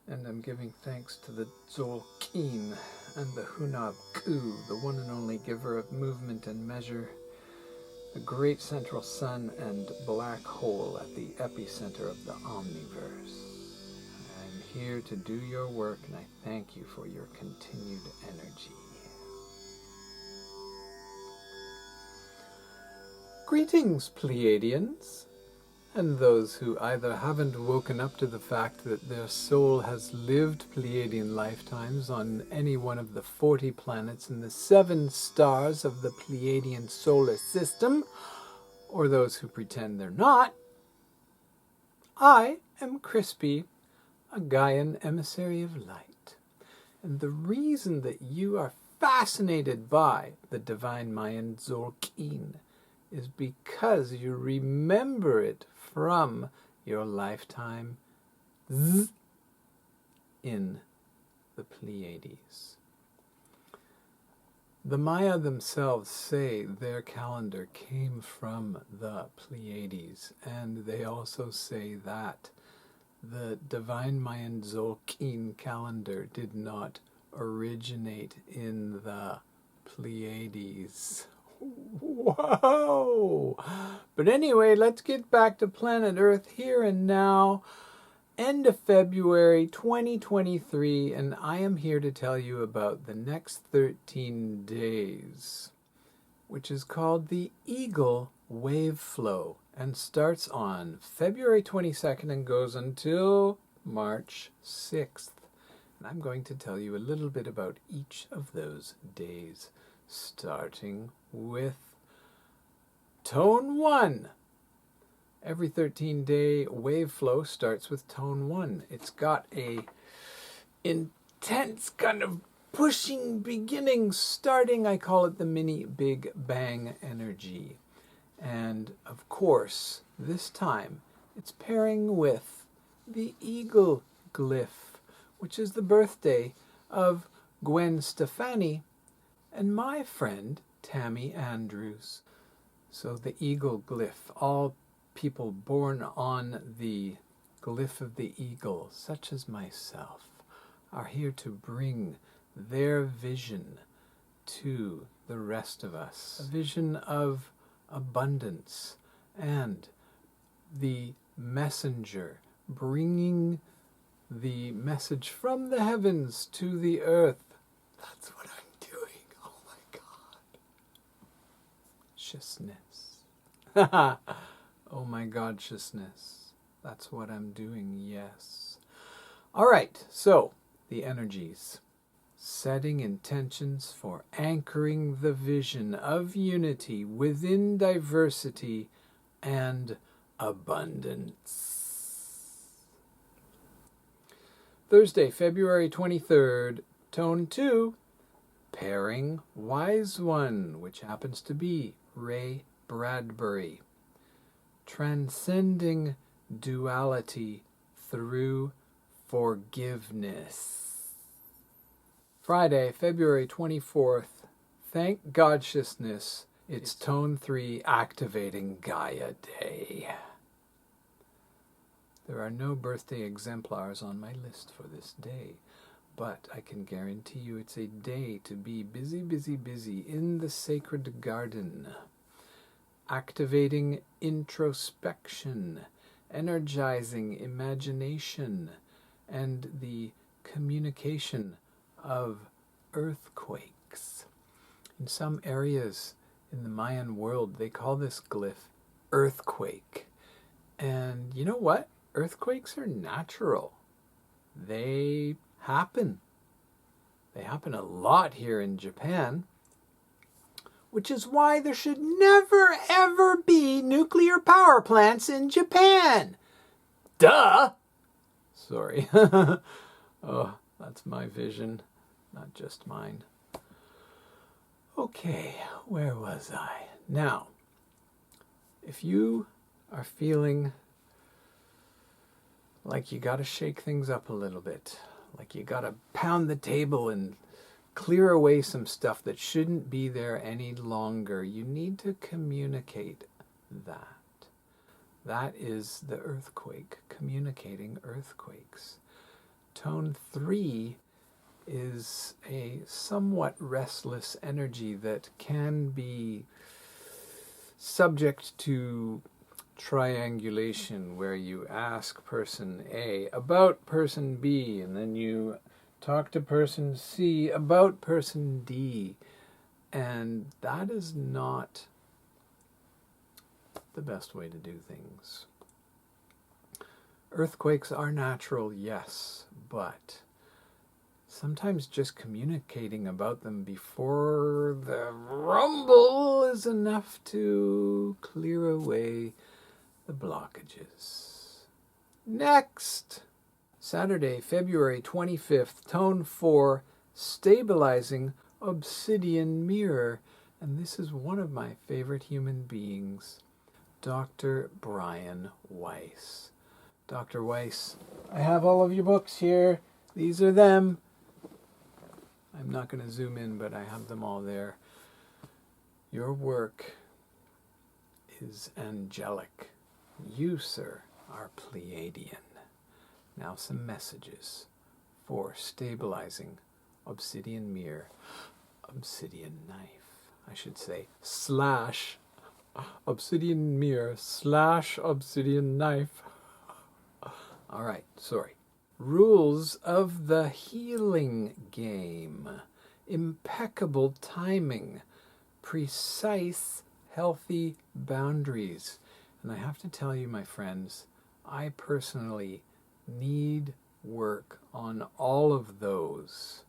And I'm giving thanks to the Tzolk'in and the Hunab Ku, the one and only giver of movement and measure, the great central sun and black hole at the epicenter of the omniverse. I'm here to do your work, and I thank you for your continued energy. Greetings, Pleiadians, and those who either haven't woken up to the fact that their soul has lived Pleiadian lifetimes on any one of the 40 planets in the 7 stars of the Pleiadian solar system, or those who pretend they're not. I am Crispy, a Gaian emissary of light, and the reason that you are fascinated by the divine Mayan Tzolk'in is because you remember it from your lifetime in the Pleiades. The Maya themselves say their calendar came from the Pleiades, and they also say that the divine Mayan Tzolk'in calendar did not originate in the Pleiades. Whoa! But anyway, let's get back to planet Earth here and now, end of February 2023, and I am here to tell you about the next 13 days, which is called the Eagle Wave Flow, and starts on February 22nd and goes until March 6th. And I'm going to tell you a little bit about each of those days, starting with Tone 1. Every 13-day wave flow starts with Tone 1. It's got a intense kind of pushing beginning, starting, I call it the mini Big Bang energy. And of course, this time, it's pairing with the Eagle Glyph, which is the birthday of Gwen Stefani and my friend Tammy Andrews. So the Eagle Glyph, all people born on the glyph of the eagle, such as myself, are here to bring their vision to the rest of us. A vision of abundance and the messenger bringing the message from the heavens to the earth. That's what I'm doing. Oh my God. Sciousness. Oh my God-sciousness. That's what I'm doing, yes. All right, so the energies. Setting intentions for anchoring the vision of unity within diversity and abundance. Thursday, February 23rd, Tone 2, pairing Wise One, which happens to be Ray Bradbury. Transcending duality through forgiveness. Friday, February 24th, thank God-sciousness, it's Tone 3 Activating Gaia Day. There are no birthday exemplars on my list for this day, but I can guarantee you it's a day to be busy, busy, busy in the sacred garden. Activating introspection, energizing imagination, and the communication of earthquakes. In some areas in the Mayan world, they call this glyph earthquake. And you know what? Earthquakes are natural. They happen. They happen a lot here in Japan, which is why there should never, ever be nuclear power plants in Japan. Duh! Sorry. Oh, that's my vision, not just mine. Okay, where was I? Now, if you are feeling like you gotta shake things up a little bit, like you gotta pound the table and clear away some stuff that shouldn't be there any longer, you need to communicate that. That is the earthquake, communicating earthquakes. Tone 3 is a somewhat restless energy that can be subject to triangulation, where you ask person A about person B, and then you talk to person C about person D. And that is not the best way to do things. Earthquakes are natural, yes, but sometimes just communicating about them before the rumble is enough to clear away the blockages. Next, Saturday, February 25th, Tone 4, Stabilizing Obsidian Mirror. And this is one of my favorite human beings, Dr. Brian Weiss. Dr. Weiss, I have all of your books here. These are them. I'm not going to zoom in, but I have them all there. Your work is angelic. You, sir, are Pleiadian. Now some messages for stabilizing obsidian mirror, obsidian knife, I should say, slash obsidian mirror slash obsidian knife. All right, sorry. Rules of the healing game. Impeccable timing. Precise, healthy boundaries. And I have to tell you, my friends, I personally need work on all of those.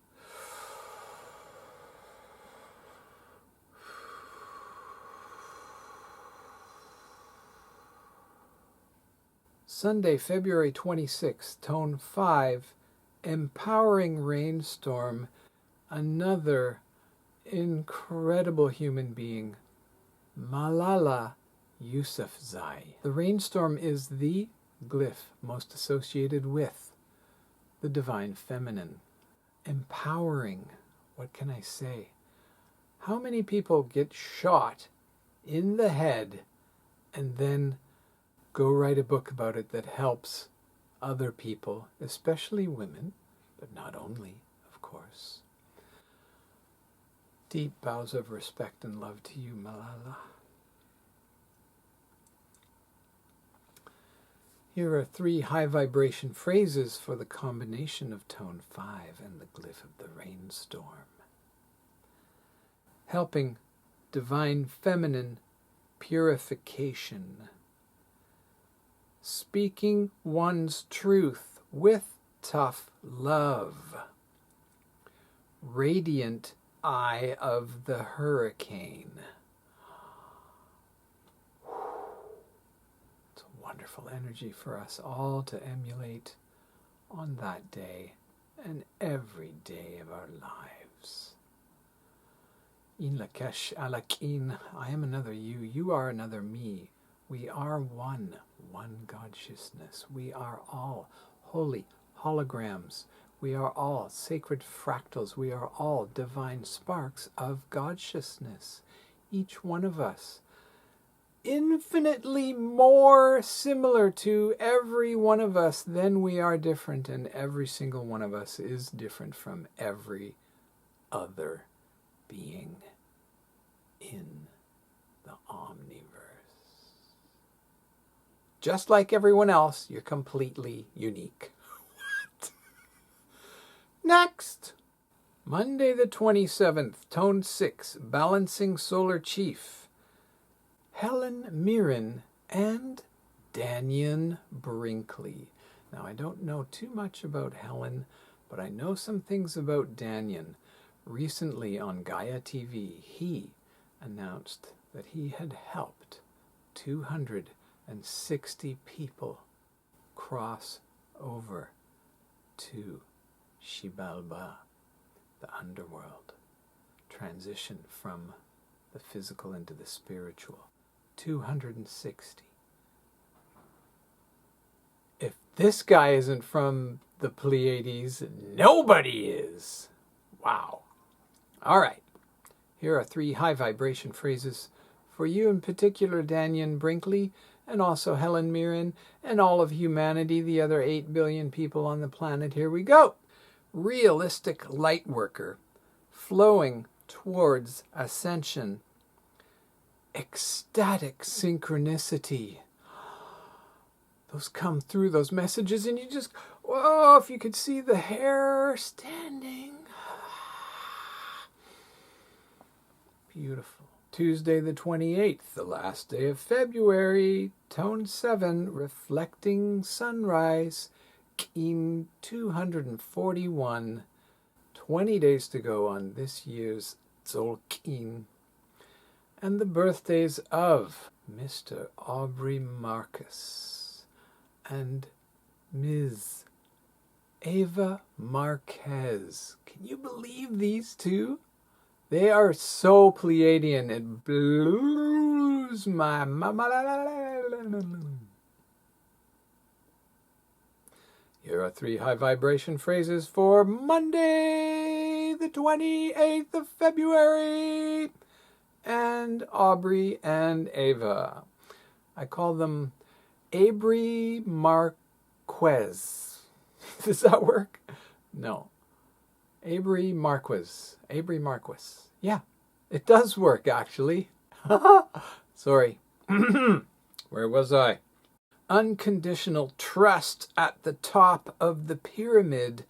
Sunday, February 26th, Tone 5, Empowering Rainstorm, another incredible human being, Malala Yousafzai. The rainstorm is the glyph most associated with the divine feminine. Empowering, what can I say? How many people get shot in the head and then go write a book about it that helps other people, especially women, but not only, of course. Deep bows of respect and love to you, Malala. Here are 3 high vibration phrases for the combination of Tone 5 and the glyph of the rainstorm. Helping divine feminine purification. Speaking one's truth with tough love. Radiant eye of the hurricane. It's a wonderful energy for us all to emulate on that day and every day of our lives. Een Laq, I am another you, you are another me. We are one God-sciousness. We are all holy holograms. We are all sacred fractals. We are all divine sparks of God-sciousness. Each one of us infinitely more similar to every one of us than we are different, and every single one of us is different from every other being in the omniverse. Just like everyone else, you're completely unique. What? Next! Monday the 27th, Tone 6, Balancing Solar Chief. Helen Mirren and Dannion Brinkley. Now, I don't know too much about Helen, but I know some things about Dannion. Recently on Gaia TV, he announced that he had helped 260 people cross over to Xibalba, the underworld, transition from the physical into the spiritual. 260. If this guy isn't from the Pleiades, nobody is. Wow. All right. Here are 3 high vibration phrases for you in particular, Dannion Brinkley, and also Helen Mirren, and all of humanity, the other 8 billion people on the planet. Here we go. Realistic light worker, flowing towards ascension. Ecstatic synchronicity. Those come through, those messages, and you just, whoa, if you could see the hair standing. Beautiful. Tuesday the 28th, the last day of February, tone 7, reflecting sunrise, Keen 241. 20 days to go on this year's Tzolk'in. And the birthdays of Mr. Aubrey Marcus and Ms. Ava Marquez. Can you believe these two? They are so Pleiadian, it blows my mind. Here are 3 high vibration phrases for Monday, the 28th of February. And Aubrey and Ava. I call them Abri Marquez. Does that work? No. Abri Marquez. Abri Marquez. Yeah, it does work, actually. Sorry. Where was I? Unconditional trust at the top of the pyramid.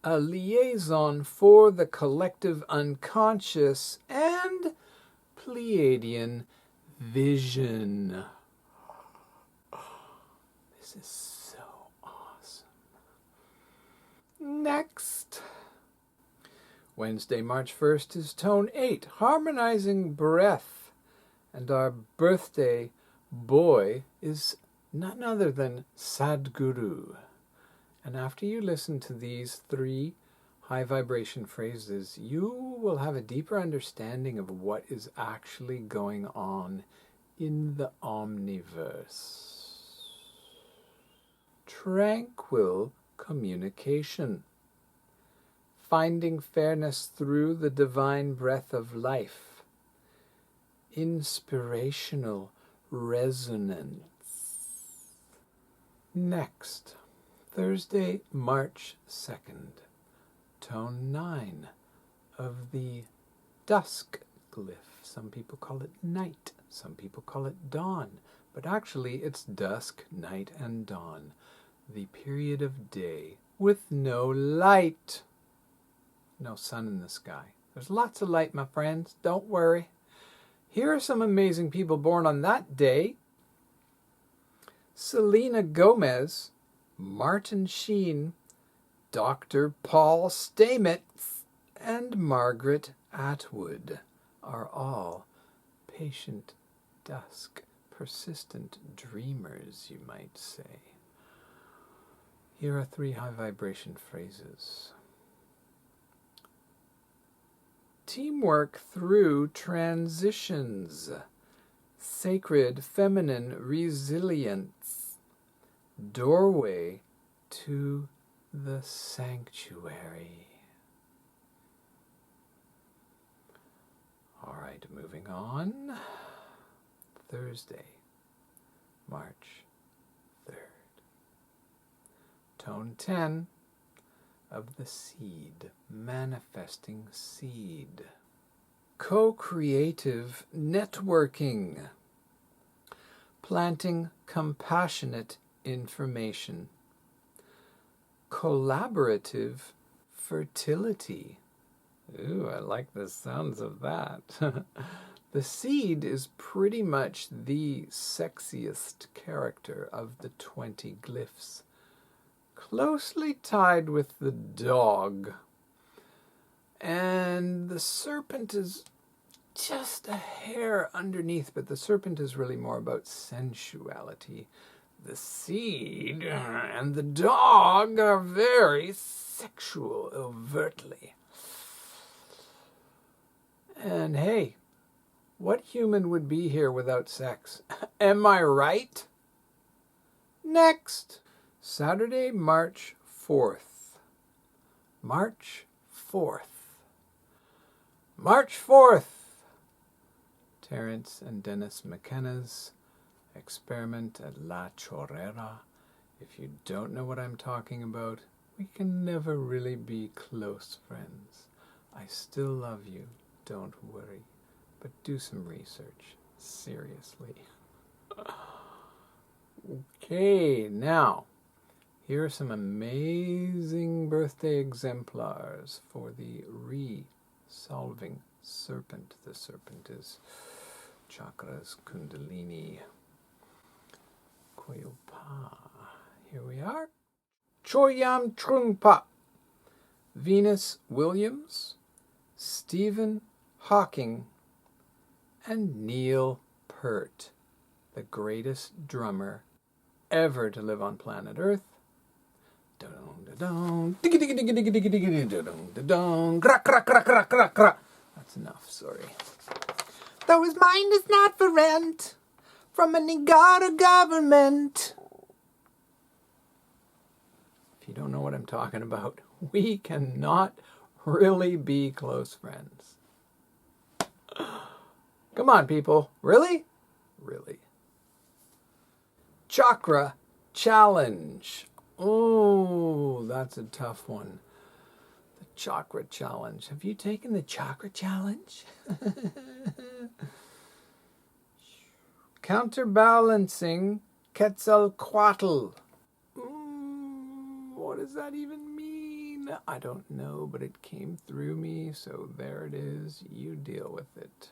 A liaison for the collective unconscious and Pleiadian vision. This is so awesome. Next. Wednesday, March 1st is tone 8, harmonizing breath. And our birthday boy is none other than Sadhguru. And after you listen to these 3 high vibration phrases, you will have a deeper understanding of what is actually going on in the omniverse. Tranquil communication. Finding fairness through the divine breath of life. Inspirational resonance. Next, Thursday, March 2nd. Tone 9 of the dusk glyph. Some people call it night, some people call it dawn, but actually it's dusk, night, and dawn, the period of day with no light, no sun in the sky. There's lots of light, my friends, don't worry. Here are some amazing people born on that day. Selena Gomez, Martin Sheen, Dr. Paul Stamets, and Margaret Atwood are all patient dusk, persistent dreamers, you might say. Here are 3 high vibration phrases. Teamwork through transitions. Sacred feminine resilience. Doorway to the sanctuary. All right, moving on. Thursday, March 3rd. Tone 10 of the seed, manifesting seed. Co-creative networking. Planting compassionate information. Collaborative fertility. Ooh, I like the sounds of that. The seed is pretty much the sexiest character of the 20 glyphs. Closely tied with the dog. And the serpent is just a hair underneath, but the serpent is really more about sensuality. The seed and the dog are very sexual, overtly. And hey, what human would be here without sex? Am I right? Next, Saturday, March 4th. March 4th. March 4th. Terence and Dennis McKenna's experiment at La Chorrera. If you don't know what I'm talking about, we can never really be close friends. I still love you, don't worry, but do some research, seriously. Okay, now, here are some amazing birthday exemplars for the Resolving Serpent. The serpent is chakras, kundalini, koyopa. Here we are. Choyam Trungpa, Venus Williams, Stephen Hawking, and Neil Peart, the greatest drummer ever to live on planet Earth. That's enough, sorry. Though his mind is not for rent from any god or government. If you don't know what I'm talking about, we cannot really be close friends. Come on, people. Really? Really. Chakra challenge. Oh, that's a tough one. The chakra challenge. Have you taken the chakra challenge? Counterbalancing Quetzalcoatl. What does that even mean? I don't know, but it came through me, so there it is. You deal with it.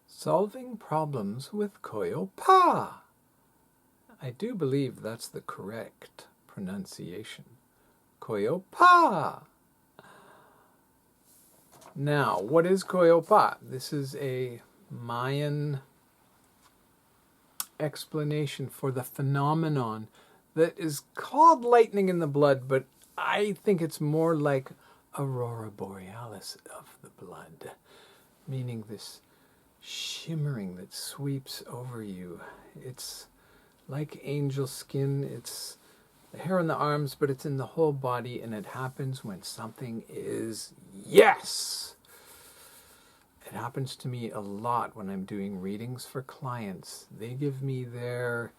Solving problems with Koyopa. I do believe that's the correct pronunciation. Koyopa. Now, what is Koyopa? This is a Mayan explanation for the phenomenon that is called lightning in the blood, but I think it's more like aurora borealis of the blood, meaning this shimmering that sweeps over you. It's like angel skin. It's the hair on the arms, but it's in the whole body, and it happens when something is yes. It happens to me a lot when I'm doing readings for clients. They give me their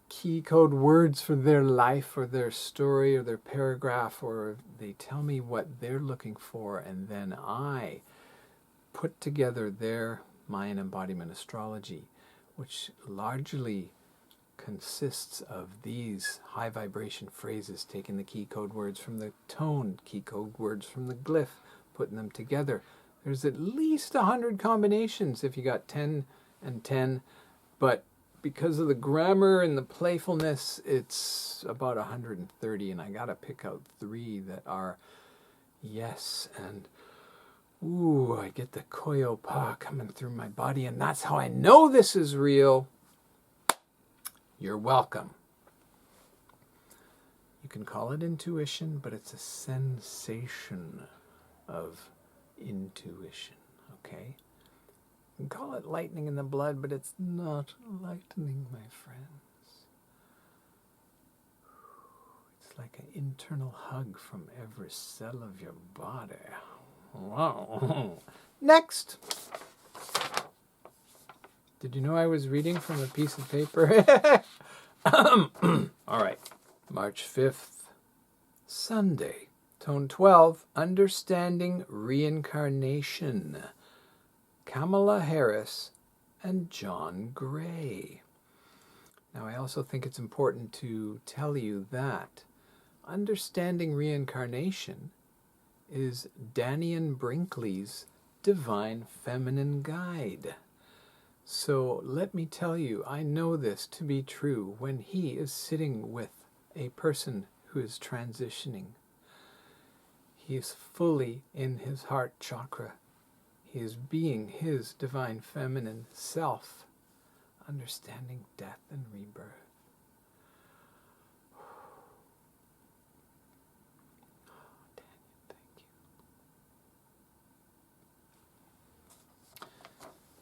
key code words for their life or their story or their paragraph, or they tell me what they're looking for, and then I put together their Mayan embodiment astrology, which largely consists of these high vibration phrases, taking the key code words from the tone, key code words from the glyph, putting them together. There's at least 100 combinations if you got 10 and 10, but because of the grammar and the playfulness, it's about 130, and I gotta pick out 3 that are yes, and ooh, I get the Koyopa coming through my body, and that's how I know this is real. You're welcome. You can call it intuition, but it's a sensation of intuition, okay? You can call it lightning in the blood, but it's not lightning, my friends. It's like an internal hug from every cell of your body. Wow. Next. Did you know I was reading from a piece of paper? All right. March 5th, Sunday. Tone 12, Understanding Reincarnation. Kamala Harris and John Gray. Now, I also think it's important to tell you that understanding reincarnation is Danian Brinkley's Divine Feminine Guide. So let me tell you, I know this to be true when he is sitting with a person who is transitioning. He is fully in his heart chakra. He is being his divine feminine self, understanding death and rebirth. Daniel, thank you.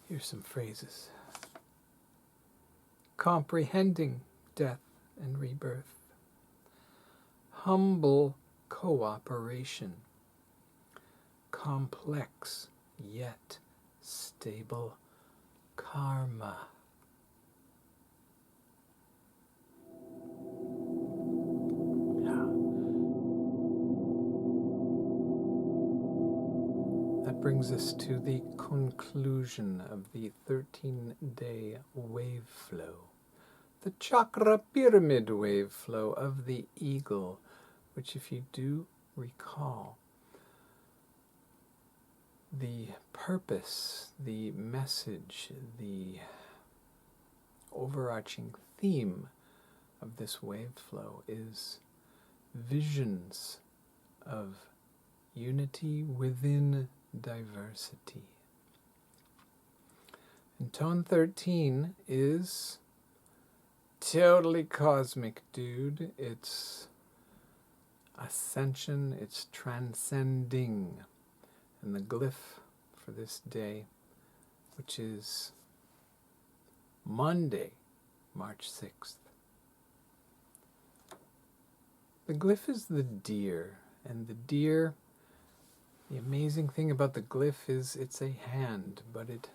Here's some phrases. Comprehending death and rebirth. Humble cooperation. Complex yet stable karma. that brings us to the conclusion of the 13-day wave flow. The chakra pyramid wave flow of the eagle, which, if you do recall, the purpose, the message, the overarching theme of this wave flow is visions of unity within diversity. And tone 13 is totally cosmic, dude. It's ascension, it's transcending. And the glyph for this day, which is Monday, March 6th. The glyph is the deer, and the deer, the amazing thing about the glyph is it's a hand, but it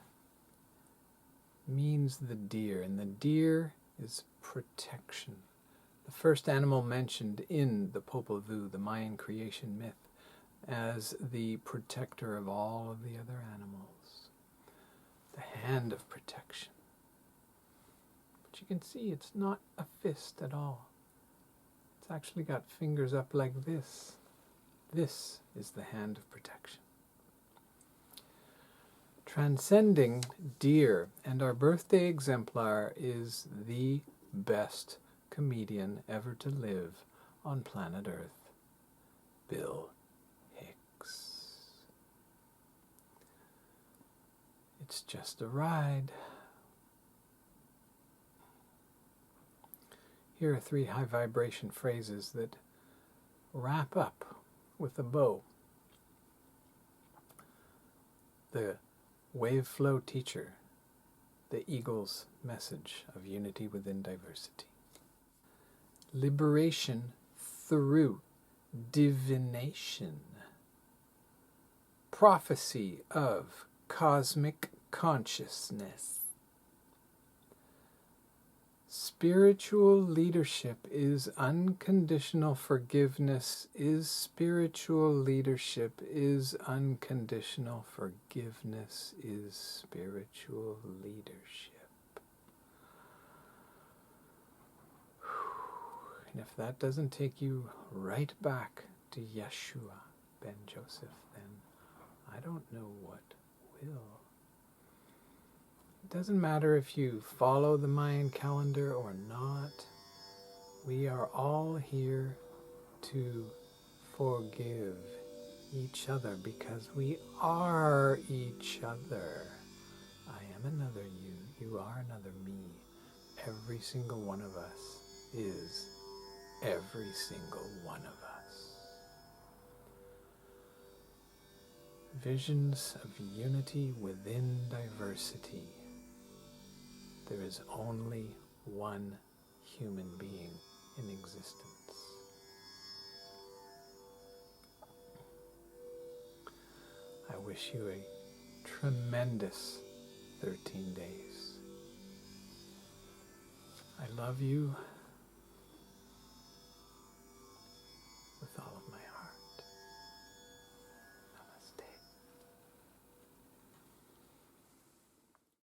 means the deer, and the deer is protection. The first animal mentioned in the Popol Vuh, the Mayan creation myth, as the protector of all of the other animals. The hand of protection. But you can see it's not a fist at all. It's actually got fingers up like this. This is the hand of protection. Transcending deer, and our birthday exemplar is the best comedian ever to live on planet Earth, Bill Hicks. It's just a ride. Here are 3 high vibration phrases that wrap up with a bow. The wave flow teacher, the eagle's message of unity within diversity. Liberation through divination. Prophecy of cosmic consciousness. Spiritual leadership is unconditional forgiveness. Is spiritual leadership is unconditional forgiveness. Is spiritual leadership. And if that doesn't take you right back to Yeshua ben Joseph, then I don't know what will. It doesn't matter if you follow the Mayan calendar or not. We are all here to forgive each other because we are each other. I am another you. You are another me. Every single one of us is every single one of us. Visions of unity within diversity. There is only one human being in existence. I wish you a tremendous 13 days. I love you.